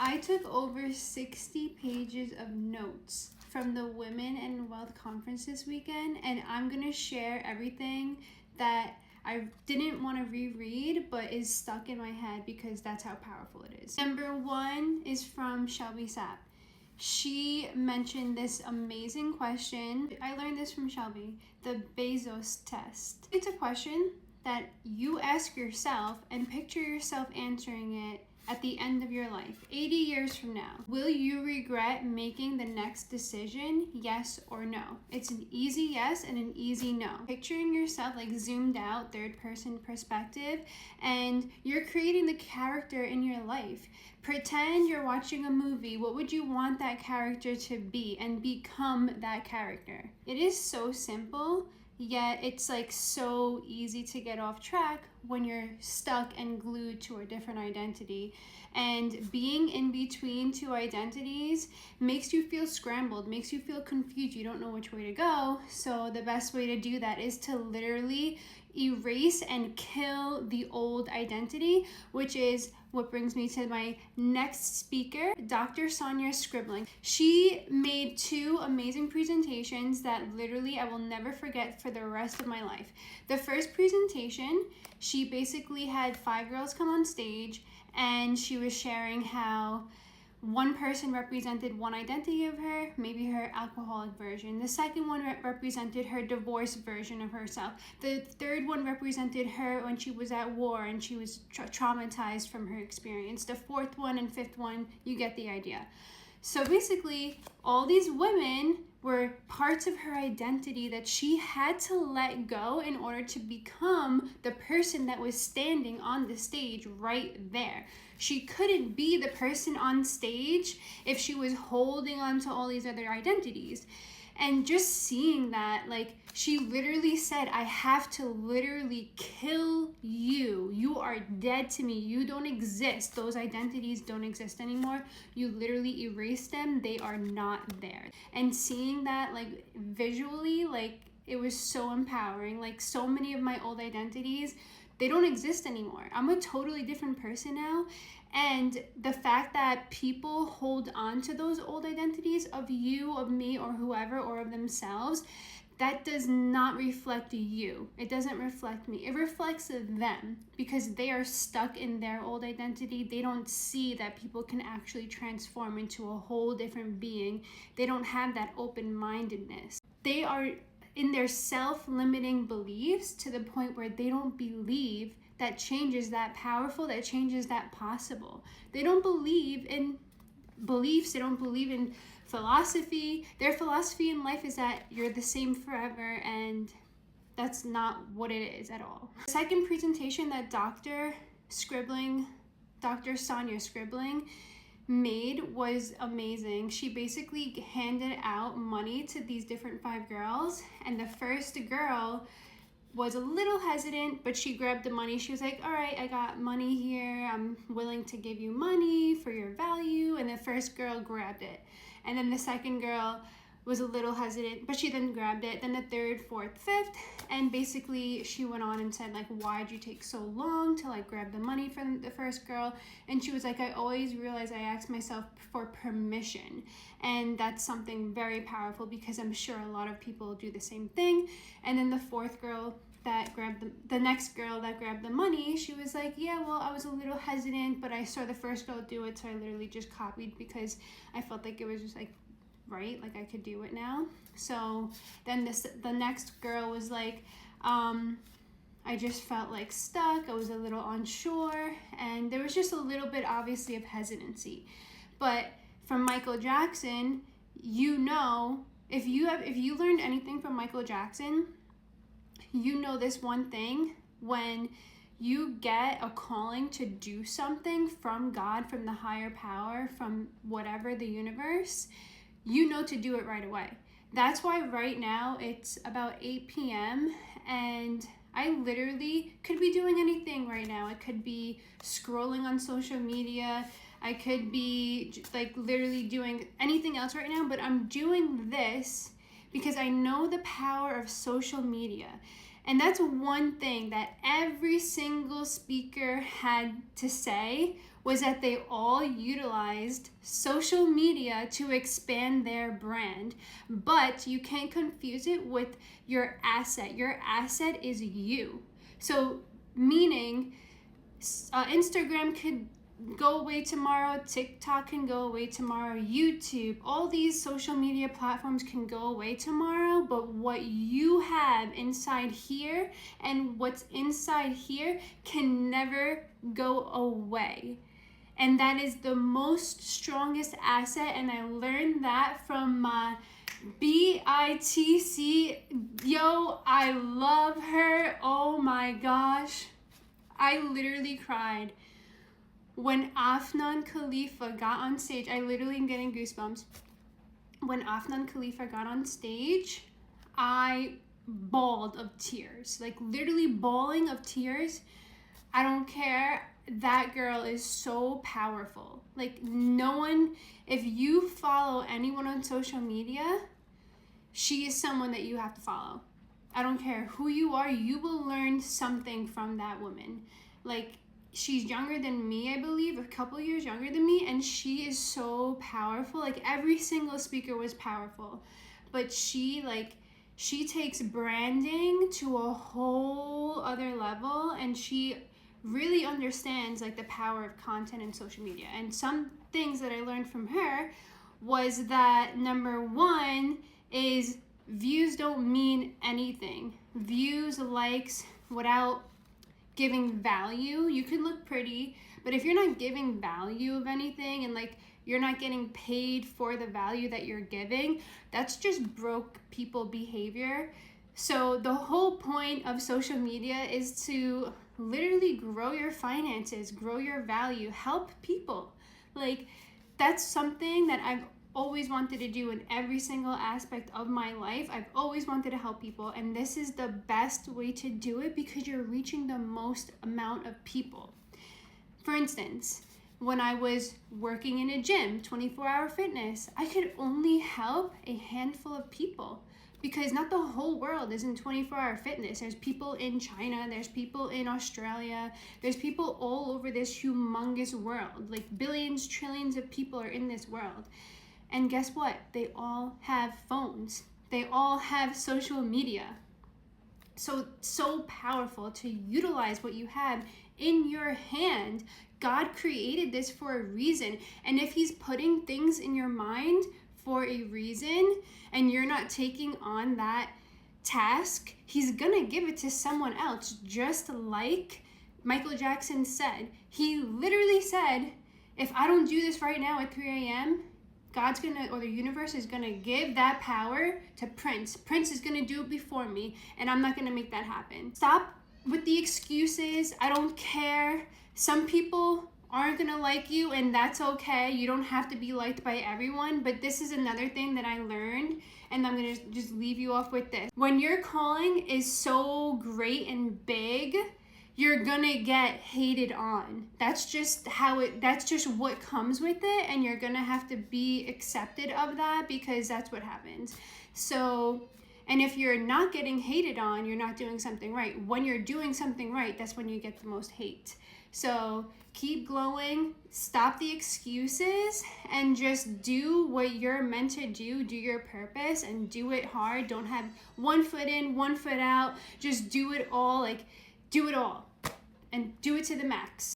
I took over 60 pages of notes from the Women in Wealth Conference this weekend, and I'm going to share everything that I didn't want to reread but is stuck in my head because that's how powerful it is. Number 1 is from Shelby Sapp. She mentioned this amazing question. I learned this from Shelby, the Bezos test. It's a question that you ask yourself and picture yourself answering it at the end of your life, 80 years from now. Will you regret making the next decision, yes or no? It's an easy yes and an easy no. Picturing yourself like zoomed out, third person perspective, and you're creating the character in your life. Pretend you're watching a movie. What would you want that character to be, and become that character? It is so simple, yet it's like so easy to get off track when you're stuck and glued to a different identity. And being in between two identities makes you feel scrambled, makes you feel confused. You don't know which way to go. So the best way to do that is to literally erase and kill the old identity, which is what brings me to my next speaker, Dr. Sonia Scribling. She made 2 amazing presentations that literally I will never forget for the rest of my life. The first presentation, she basically had 5 girls come on stage, and she was sharing how one person represented one identity of her, maybe her alcoholic version. The second one represented her divorced version of herself. The third one represented her when she was at war and she was traumatized from her experience. The fourth one and fifth one, you get the idea. So basically, all these women were parts of her identity that she had to let go in order to become the person that was standing on the stage right there. She couldn't be the person on stage if she was holding on to all these other identities. And just seeing that, like, she literally said, I have to literally kill you. You are dead to me. You don't exist. Those identities don't exist anymore. You literally erase them. They are not there. And seeing that, like, visually, like, it was so empowering. Like, so many of my old identities, they don't exist anymore. I'm a totally different person now. And the fact that people hold on to those old identities of you, of me, or whoever, or of themselves, that does not reflect you. It doesn't reflect me. It reflects them because they are stuck in their old identity. They don't see that people can actually transform into a whole different being. They don't have that open-mindedness. They are in their self-limiting beliefs to the point where they don't believe that change is that powerful, that change is that possible. They don't believe in beliefs. They don't believe in philosophy. Their philosophy in life is that you're the same forever, and that's not what it is at all. The second presentation that Dr. Sonia Scribling made was amazing. She basically handed out money to these different 5 girls, and the first girl was a little hesitant, but she grabbed the money. She was like, all right, I got money here. I'm willing to give you money for your value. And the first girl grabbed it. And then the second girl was a little hesitant, but she then grabbed it. Then the third, fourth, fifth. And basically she went on and said, like, why'd you take so long to like grab the money from the first girl? And she was like, I always realize I ask myself for permission. And that's something very powerful because I'm sure a lot of people do the same thing. And then the fourth girl that grabbed the next girl that grabbed the money, she was like, yeah, well, I was a little hesitant, but I saw the first girl do it, so I literally just copied because I felt like it was just like, right, like I could do it now. So then the next girl was like, I just felt like stuck. I was a little unsure, and there was just a little bit obviously of hesitancy. But from Michael Jackson, you know, if you learned anything from Michael Jackson, you know this one thing: when you get a calling to do something from God, from the higher power, from whatever, the universe, you know to do it right away. That's why right now it's about 8 p.m. and I literally could be doing anything right now. I could be scrolling on social media. I could be like literally doing anything else right now, but I'm doing this because I know the power of social media. And that's one thing that every single speaker had to say was that they all utilized social media to expand their brand. But you can't confuse it with your asset. Your asset is you. So meaning Instagram could go away tomorrow, TikTok can go away tomorrow, YouTube, all these social media platforms can go away tomorrow, but what you have inside here and what's inside here can never go away. And that is the most strongest asset, and I learned that from my BITC. Yo, I love her. Oh my gosh. I literally cried when Afnan Khalifa got on stage. I literally am getting goosebumps. When Afnan Khalifa got on stage, I bawled of tears. Like literally bawling of tears. I don't care. That girl is so powerful. Like no one, if you follow anyone on social media, she is someone that you have to follow. I don't care who you are, you will learn something from that woman. Like, she's younger than me, I believe, a couple years younger than me, and she is so powerful. Like, every single speaker was powerful. But she takes branding to a whole other level, and she really understands, like, the power of content and social media. And some things that I learned from her was that, number one, is views don't mean anything. Views, likes, without giving value, you can look pretty, but if you're not giving value of anything and like you're not getting paid for the value that you're giving, that's just broke people behavior. So the whole point of social media is to literally grow your finances, grow your value, help people. Like, that's something that I've always wanted to do in every single aspect of my life. I've always wanted to help people, and this is the best way to do it because you're reaching the most amount of people. For instance, when I was working in a gym, 24-hour fitness, I could only help a handful of people because not the whole world is in 24-hour fitness. There's people in China, there's people in Australia, there's people all over this humongous world. Like billions, trillions of people are in this world. And guess what? They all have phones. They all have social media. So powerful to utilize what you have in your hand. God created this for a reason. And if he's putting things in your mind for a reason and you're not taking on that task, he's gonna give it to someone else. Just like Michael Jackson said. He literally said, if I don't do this right now at 3 a.m., God's gonna, or the universe is gonna give that power to Prince. Prince is gonna do it before me, and I'm not gonna make that happen. Stop with the excuses. I don't care. Some people aren't gonna like you, and that's okay. You don't have to be liked by everyone, but this is another thing that I learned, and I'm gonna just leave you off with this. When your calling is so great and big, you're gonna get hated on. That's just what comes with it, and you're gonna have to be accepted of that because that's what happens. So, and if you're not getting hated on, you're not doing something right. When you're doing something right, that's when you get the most hate. So keep glowing, stop the excuses, and just do what you're meant to do. Do your purpose and do it hard. Don't have one foot in, one foot out. Just do it all, do it all. And do it to the max.